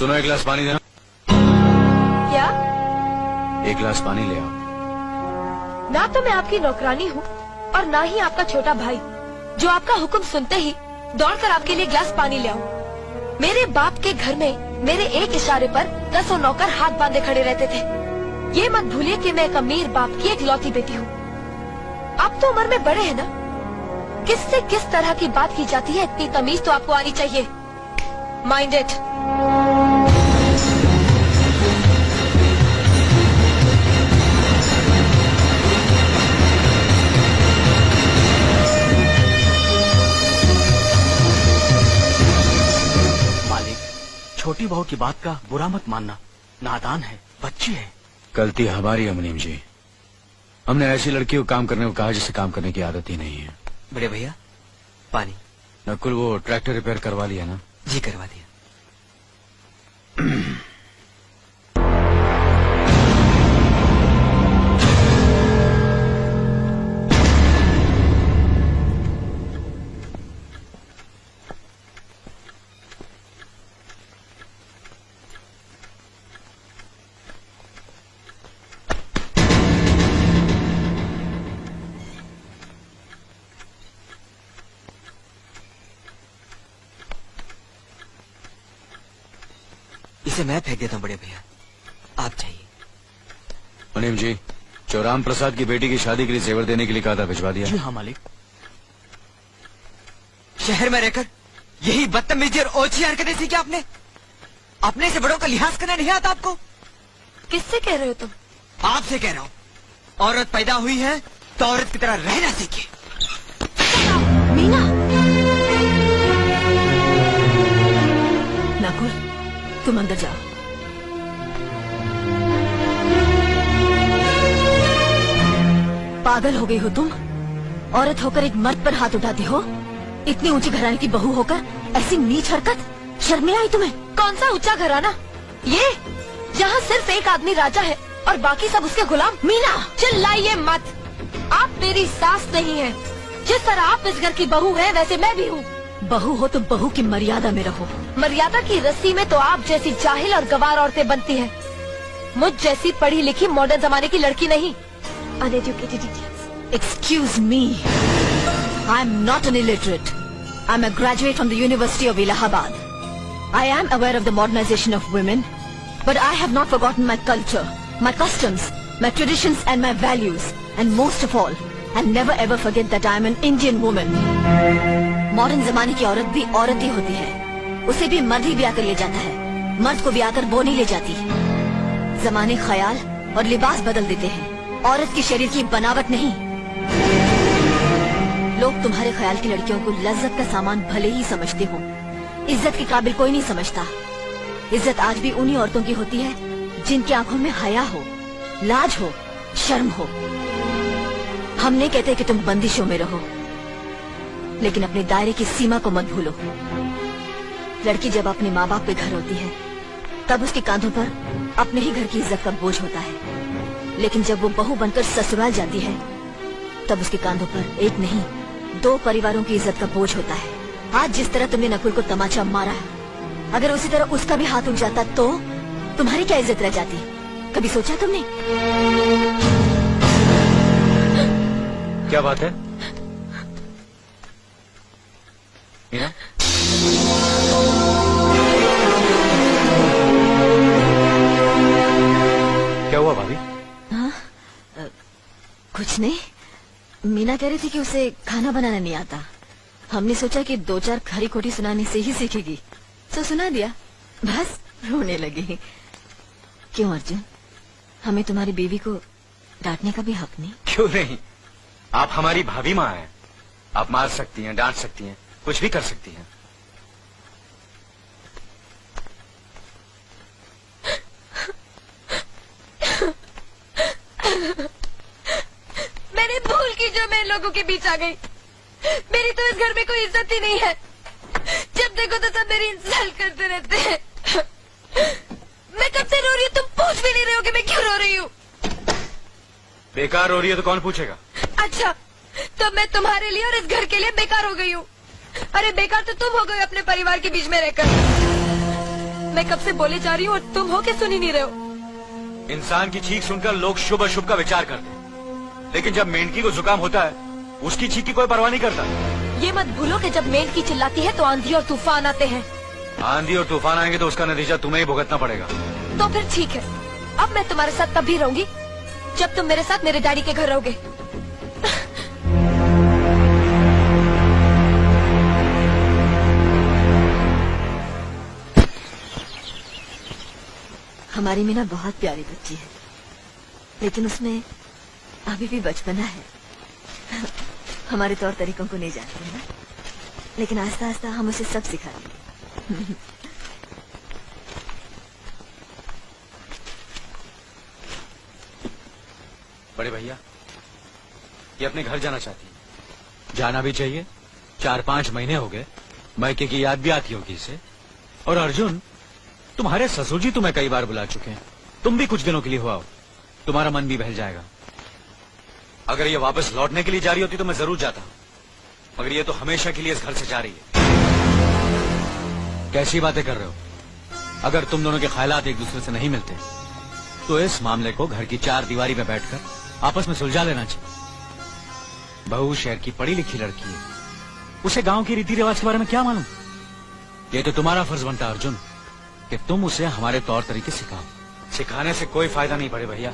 सुनो, एक गिलास पानी देना। क्या? एक गिलास पानी ले आओ। ना तो मैं आपकी नौकरानी हूँ और ना ही आपका छोटा भाई जो आपका हुक्म सुनते ही दौड़कर आपके लिए गिलास पानी ले आऊं। मेरे बाप के घर में मेरे एक इशारे पर 10 नौकर हाथ बांधे खड़े रहते थे। ये मत भूलिए कि मैं एक अमीर बाप की एक लौती बेटी हूँ। आप तो उम्र में बड़े हैं ना, किससे किस तरह की बात की जाती है इतनी तमीज तो आपको आनी चाहिए। Mind it. छोटी बहू की बात का बुरा मत मानना, नादान है, बच्ची है। गलती हमारी है मुनीम जी। हमने ऐसी लड़की को काम करने को कहा जिसे काम करने की आदत ही नहीं है। बड़े भैया पानी। नकुल, वो ट्रैक्टर रिपेयर करवा लिया ना? जी करवा दिया। इसे मैं फेंक देता हूँ बड़े भैया, आप चाहिए। मुनीम जी, जो राम प्रसाद की बेटी की शादी के लिए जेवर देने के लिए कहा था, भिजवा दिया? जी हाँ मालिक। शहर में रहकर यही बदतमीजी और ओछी हरकतें सीखी आपने? अपने से बड़ों का लिहाज करना नहीं आता आपको? किससे कह रहे हो तुम? आपसे कह रहा हूँ। औरत पैदा हुई है तो औरत की तरह रहना सीखे। मीना, नकुल, तुम अंदर जाओ। पागल हो गई हो तुम? औरत होकर एक मर्द पर हाथ उठाती हो? इतनी ऊंची घराने की बहू होकर ऐसी नीच हरकत, शर्म नहीं आई तुम्हें? कौन सा ऊंचा घराना? ये जहाँ सिर्फ एक आदमी राजा है और बाकी सब उसके गुलाम। मीना, चिल्लाइए मत। आप मेरी सास नहीं है। जिस तरह आप इस घर की बहू है वैसे मैं भी हूँ। बहू हो तो बहू की मर्यादा में रहो। मर्यादा की रस्सी में तो आप जैसी जाहिल और गवार औरतें बनती हैं। मुझ जैसी पढ़ी लिखी मॉडर्न जमाने की लड़की नहीं। Uneducated idiots. Excuse me, I am not an illiterate. I am a graduate from the University of Allahabad. I am aware of the modernization of women, but I have not forgotten my culture, my customs, my traditions and my values, and most of all, I'll never ever forget that I am an Indian woman. Modern जमाने की औरत भी औरत ही होती है। उसे भी मर्द ही ब्याह कर ले जाता है, मर्द को ब्याह कर वो नहीं ले जाती। जमाने ख्याल और लिबास बदल देते हैं, औरत की शरीर की बनावट नहीं। लोग तुम्हारे ख्याल की लड़कियों को लज्जत का सामान भले ही समझते हो, इज्जत के काबिल कोई नहीं समझता। इज्जत आज भी उन्हीं औरतों की होती है जिनकी आंखों में हया हो, लाज हो, शर्म हो। हम नहीं कहते कि तुम बंदिशों में रहो, लेकिन अपने दायरे की सीमा को मत भूलो। लड़की जब अपने माँ बाप के घर होती है तब उसके कांधों पर अपने ही घर की इज्जत का बोझ होता है, लेकिन जब वो बहू बनकर ससुराल जाती है तब उसके कांधों पर एक नहीं 2 परिवारों की इज्जत का बोझ होता है। आज जिस तरह तुमने नकुल को तमाचा मारा, अगर उसी तरह उसका भी हाथ उठ जाता तो तुम्हारी क्या इज्जत रह जाती? कभी सोचा तुमने? क्या बात है मीना? क्या हुआ भाभी? हाँ, कुछ नहीं। मीना कह रही थी कि उसे खाना बनाना नहीं आता। हमने सोचा कि 2-4 खरी खोटी सुनाने से ही सीखेगी, तो सुना दिया। बस रोने लगी। क्यों अर्जुन, हमें तुम्हारी बीवी को डांटने का भी हक नहीं? क्यों नहीं, आप हमारी भाभी माँ हैं। आप मार सकती हैं, डांट सकती हैं, कुछ भी कर सकती हैं। मैंने भूल की जो मैं लोगों के बीच आ गई। मेरी तो इस घर में कोई इज्जत ही नहीं है। जब देखो तो सब मेरी इंसल्ट करते रहते हैं। मैं कब से रो रही हूँ, तुम पूछ भी नहीं रहे हो कि मैं क्यों रो रही हूँ। बेकार रो रही है तो कौन पूछेगा? अच्छा, तो मैं तुम्हारे लिए और इस घर के लिए बेकार हो गई हूँ। अरे बेकार तो तुम हो गए अपने परिवार के बीच में रहकर। मैं कब से बोले जा रही हूँ और तुम हो के सुन ही नहीं रहे हो। इंसान की चीख सुनकर लोग शुभ अशुभ का विचार करते हैं, लेकिन जब मेंढकी को जुकाम होता है उसकी चीख की कोई परवाह नहीं करता। ये मत भूलो कि जब मेंढकी चिल्लाती है तो आंधी और तूफान आते हैं। आंधी और तूफान आएंगे तो उसका नतीजा तुम्हें ही भुगतना पड़ेगा। तो फिर ठीक है, अब मैं तुम्हारे साथ तब भी रहूंगी जब तुम मेरे साथ मेरे डैडी के घर रहोगे। हमारी मीना बहुत प्यारी बच्ची है, लेकिन उसमें अभी भी बचपना है। हमारे तौर तरीकों को नहीं जानती है ना, लेकिन आस्ता आस्ता हम उसे सब सिखा देंगे। बड़े भैया, ये अपने घर जाना चाहती है। जाना भी चाहिए। 4-5 महीने हो गए, मायके की याद भी आती होगी इसे। और अर्जुन, तुम्हारे ससुर जी तुम्हें कई बार बुला चुके हैं, तुम भी कुछ दिनों के लिए हो आओ, तुम्हारा मन भी बहल जाएगा। अगर ये वापस लौटने के लिए जा रही होती तो मैं जरूर जाता, मगर ये तो हमेशा के लिए इस घर से जा रही है। कैसी बातें कर रहे हो? अगर तुम दोनों के ख्यालात एक दूसरे से नहीं मिलते तो इस मामले को घर की 4 दीवारी में बैठकर आपस में सुलझा लेना चाहिए। बहू शहर की पढ़ी लिखी लड़की है, उसे गांव की रीति रिवाज के बारे में क्या मालूम? ये तो तुम्हारा फर्ज बनता है अर्जुन कि तुम उसे हमारे तौर तरीके सिखाओ। सिखाने से कोई फायदा नहीं बड़े भैया,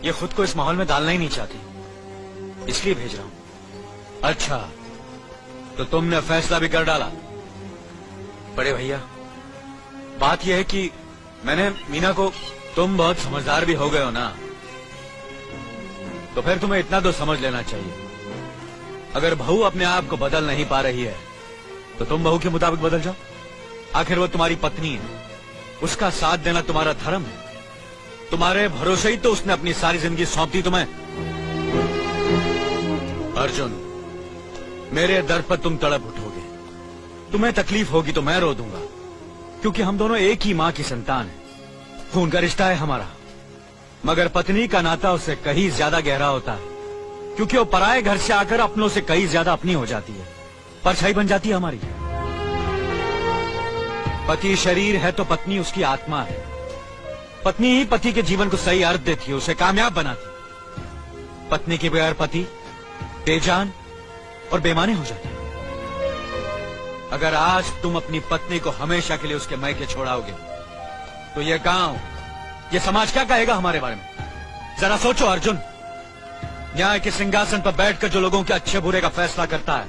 ये खुद को इस माहौल में डालना ही नहीं चाहती, इसलिए भेज रहा हूँ। अच्छा, तो तुमने फैसला भी कर डाला? बड़े भैया, बात यह है कि मैंने मीना को। तुम बहुत समझदार भी हो गए हो ना, तो फिर तुम्हें इतना तो समझ लेना चाहिए, अगर बहू अपने आप को बदल नहीं पा रही है तो तुम बहू के मुताबिक बदल जाओ। आखिर वो तुम्हारी पत्नी है, उसका साथ देना तुम्हारा धर्म है। तुम्हारे भरोसे ही तो उसने अपनी सारी जिंदगी सौंप दी तुम्हें। अर्जुन, मेरे दर पर तुम तड़प उठोगे, तुम्हें तकलीफ होगी तो मैं रो दूंगा, क्योंकि हम दोनों एक ही मां की संतान हैं। खून का रिश्ता है हमारा, मगर पत्नी का नाता उससे कहीं ज्यादा गहरा होता है, क्योंकि वो पराये घर से आकर अपनों से कहीं ज्यादा अपनी हो जाती है, परछाई बन जाती है हमारी। पति शरीर है तो पत्नी उसकी आत्मा है। पत्नी ही पति के जीवन को सही अर्थ देती है, उसे कामयाब बनाती है। पत्नी के बगैर पति बेजान और बेमाने हो जाते हैं। अगर आज तुम अपनी पत्नी को हमेशा के लिए उसके मायके छोड़ाओगे तो ये गांव, ये समाज क्या कहेगा हमारे बारे में? जरा सोचो अर्जुन, न्याय के सिंहासन पर बैठकर जो लोगों के अच्छे बुरे का फैसला करता है,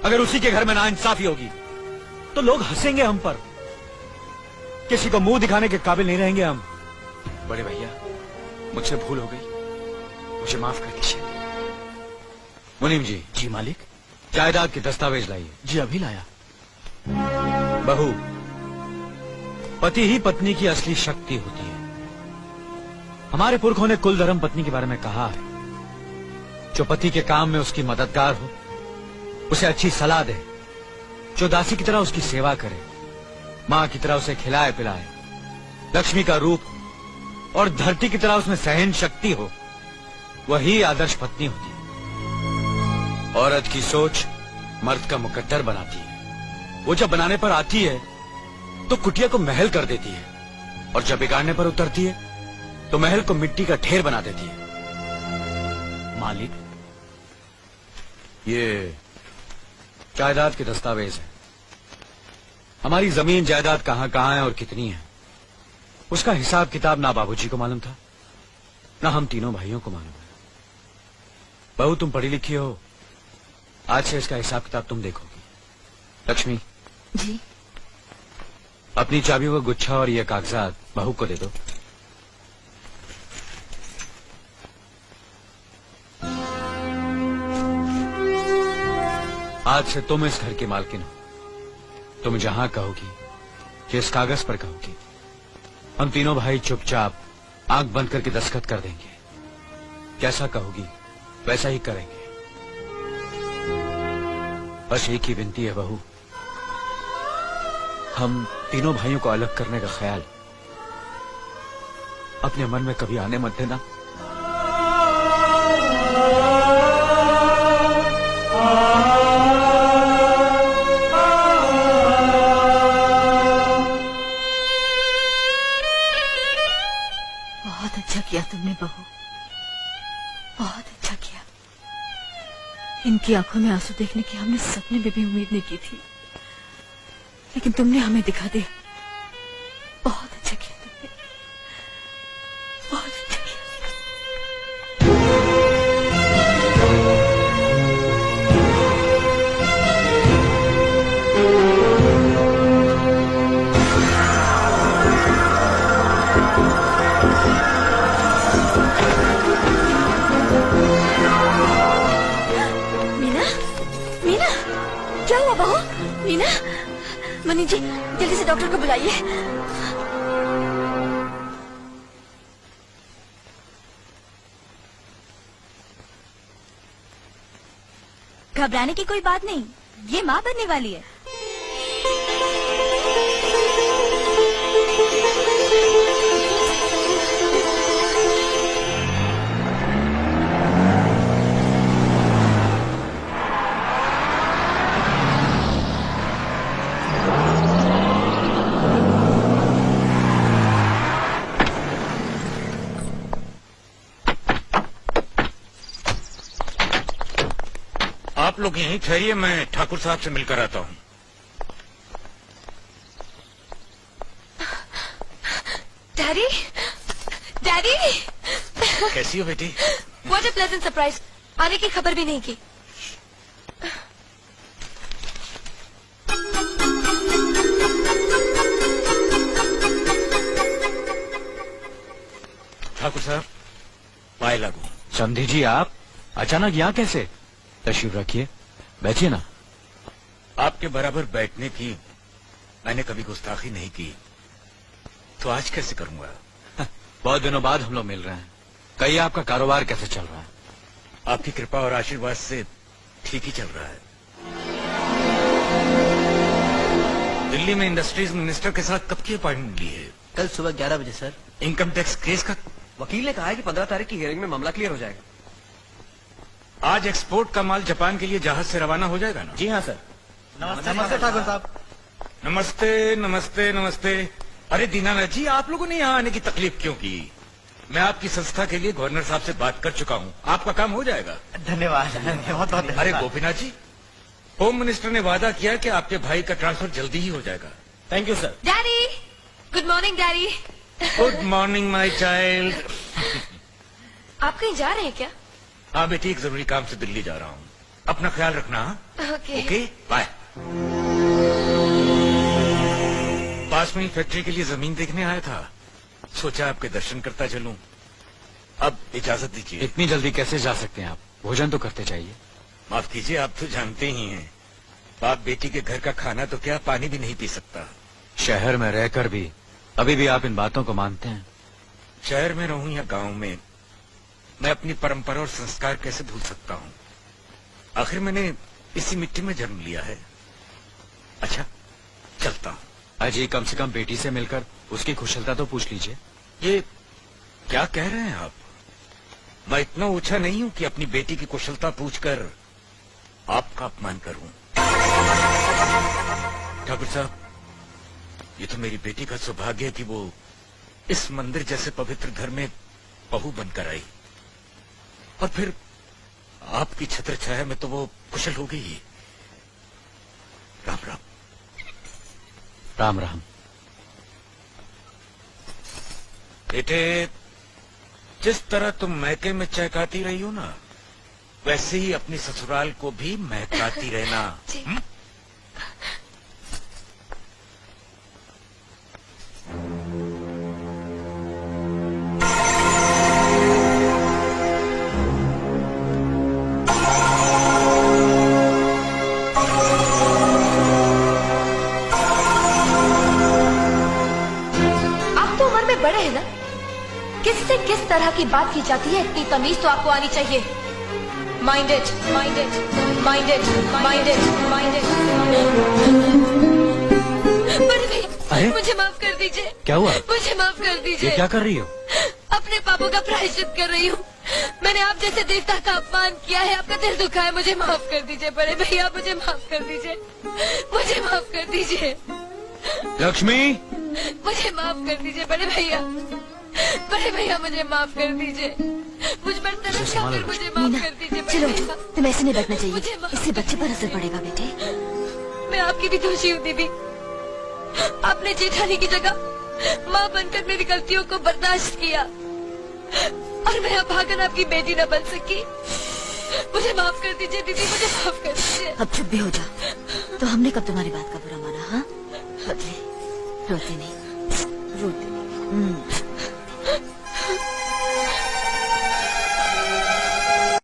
अगर उसी के घर में नाइंसाफी होगी तो लोग हंसेंगे हम पर, किसी को मुंह दिखाने के काबिल नहीं रहेंगे हम। बड़े भैया, मुझसे भूल हो गई, मुझे माफ कर दीजिए। मुनीम जी। जी मालिक। जायदाद के दस्तावेज लाइए। जी अभी लाया। बहू, पति ही पत्नी की असली शक्ति होती है। हमारे पुरखों ने कुल धर्म पत्नी के बारे में कहा है, जो पति के काम में उसकी मददगार हो, उसे अच्छी सलाह दे, जो दासी की तरह उसकी सेवा करे, मां की तरह उसे खिलाए पिलाए, लक्ष्मी का रूप और धरती की तरह उसमें सहन शक्ति हो, वही आदर्श पत्नी होती है। औरत की सोच मर्द का मुकद्दर बनाती है। वो जब बनाने पर आती है तो कुटिया को महल कर देती है, और जब बिगाड़ने पर उतरती है तो महल को मिट्टी का ढेर बना देती है। मालिक, ये जायदाद के दस्तावेज है। हमारी जमीन जायदाद कहां कहां है और कितनी है, उसका हिसाब किताब ना बाबूजी को मालूम था, ना हम तीनों भाइयों को मालूम है। बहू, तुम पढ़ी लिखी हो, आज से इसका हिसाब किताब तुम देखोगी। लक्ष्मी जी। अपनी चाबियों का गुच्छा और ये कागजात बहू को दे दो। आज से तुम इस घर की मालकिन हो। तुम जहां कहोगी, जिस कागज पर कहोगी, हम तीनों भाई चुपचाप आंख बंद करके दस्तखत कर देंगे। जैसा कहोगी वैसा ही करेंगे। बस एक ही विनती है बहू, हम तीनों भाइयों को अलग करने का ख्याल अपने मन में कभी आने मत देना। अच्छा किया तुमने बहू, बहुत अच्छा किया। इनकी आंखों में आंसू देखने की हमने सपने में भी उम्मीद नहीं की थी, लेकिन तुमने हमें दिखा दिया। बहुत अच्छा किया तुमने, बहुत अच्छा किया। मीना, मीना, क्या हुआ बहू? मीना, मनी जी जल्दी से डॉक्टर को बुलाइए। घबराने की कोई बात नहीं, ये माँ बनने वाली है। आप लोग यहीं ठहरिए, मैं ठाकुर साहब से मिलकर आता हूँ। डैडी, डैडी, कैसी हो बेटी? What a pleasant surprise. आने की खबर भी नहीं की। ठाकुर साहब, पाए लागू। समधी जी आप अचानक यहाँ कैसे? तशरीफ रखिए, बैठिए ना। आपके बराबर बैठने की मैंने कभी गुस्ताखी नहीं की, तो आज कैसे करूंगा? बहुत दिनों बाद हम लोग मिल रहे हैं। कहिए आपका कारोबार कैसे चल रहा है? आपकी कृपा और आशीर्वाद से ठीक ही चल रहा है। दिल्ली में इंडस्ट्रीज मिनिस्टर के साथ कब की अपॉइंटमेंट ली है? कल सुबह 11 बजे सर। इनकम टैक्स केस का वकील ने कहा है कि 15 तारीख की हियरिंग में मामला क्लियर हो जाएगा। आज एक्सपोर्ट का माल जापान के लिए जहाज से रवाना हो जाएगा ना? जी हाँ सर। नमस्ते ठाकुर साहब। नमस्ते नमस्ते नमस्ते। अरे दीनानाथ जी, आप लोगों ने यहाँ आने की तकलीफ क्यों की? मैं आपकी संस्था के लिए गवर्नर साहब से बात कर चुका हूँ, आपका काम हो जाएगा। धन्यवाद, बहुत बहुत। अरे गोपीनाथ जी, होम मिनिस्टर ने वादा किया कि आपके भाई का ट्रांसफर जल्दी ही हो जाएगा। Thank you sir. Daddy, good morning daddy. Good morning my child. आप कहीं जा रहे हैं क्या? हाँ बेटी, एक जरूरी काम से दिल्ली जा रहा हूँ, अपना ख्याल रखना। ओके। Okay, bye. पास में ही फैक्ट्री के लिए जमीन देखने आया था, सोचा आपके दर्शन करता चलूं। अब इजाजत दीजिए। इतनी जल्दी कैसे जा सकते हैं आप? भोजन तो करते चाहिए। माफ कीजिए, आप तो जानते ही हैं, बाप बेटी के घर का खाना तो क्या, पानी भी नहीं पी सकता। शहर में रहकर भी अभी भी आप इन बातों को मानते हैं? शहर में रहूं या गांव में, मैं अपनी परंपरा और संस्कार कैसे भूल सकता हूं? आखिर मैंने इसी मिट्टी में जन्म लिया है। अच्छा, चलता हूं। अजी, कम से कम बेटी से मिलकर उसकी कुशलता तो पूछ लीजिए। ये क्या कह रहे हैं आप? मैं इतना ऊंचा नहीं हूं कि अपनी बेटी की कुशलता पूछकर आपका अपमान करूं। ठाकुर साहब, ये तो मेरी बेटी का सौभाग्य है कि वो इस मंदिर जैसे पवित्र घर में बहू बनकर आई, और फिर आपकी छत्र छाया में तो वो कुशल हो गई। राम राम। राम राम। बेटे, जिस तरह तुम मैके में चहकाती रही हो ना, वैसे ही अपनी ससुराल को भी महकाती रहना। जी। बड़े हैं ना, किससे किस तरह की बात की जाती है, इतनी तमीज तो आपको आनी चाहिए। Mind it, mind it, mind it, mind it, mind it. बड़े भाई, मुझे माफ कर दीजिए। क्या हुआ? मुझे माफ कर दीजिए। ये क्या कर रही हो? अपने पापों का प्रायश्चित कर रही हूँ। मैंने आप जैसे देवता का अपमान किया है, आपका दिल दुखा है, मुझे माफ कर दीजिए बड़े भैया, मुझे माफ कर दीजिए, मुझे माफ कर दीजिए। लक्ष्मी, मुझे माफ कर दीजिए बड़े भैया, बड़े भैया मुझे माफ कर दीजिए, मुझ पर तरस खाकर मुझे माफ मीना कर दीजिए बड़े चलो भैया। तुम ऐसे नहीं बैठना चाहिए, मुझे माफ इससे बच्चे पर असर पड़ेगा बेटे। मैं आपकी भी दोषी हूँ दीदी, आपने जेठानी की जगह माँ बनकर मेरी गलतियों को बर्दाश्त किया और मैं अभागन आपकी बेटी न बन सकी। मुझे माफ कर दीजिए दीदी, मुझे माफ कर दीजिए। अब चुप भी हो जा। तो हमने कब तुम्हारी बात का बुरा माना? हाँ रोते नहीं, रोते नहीं।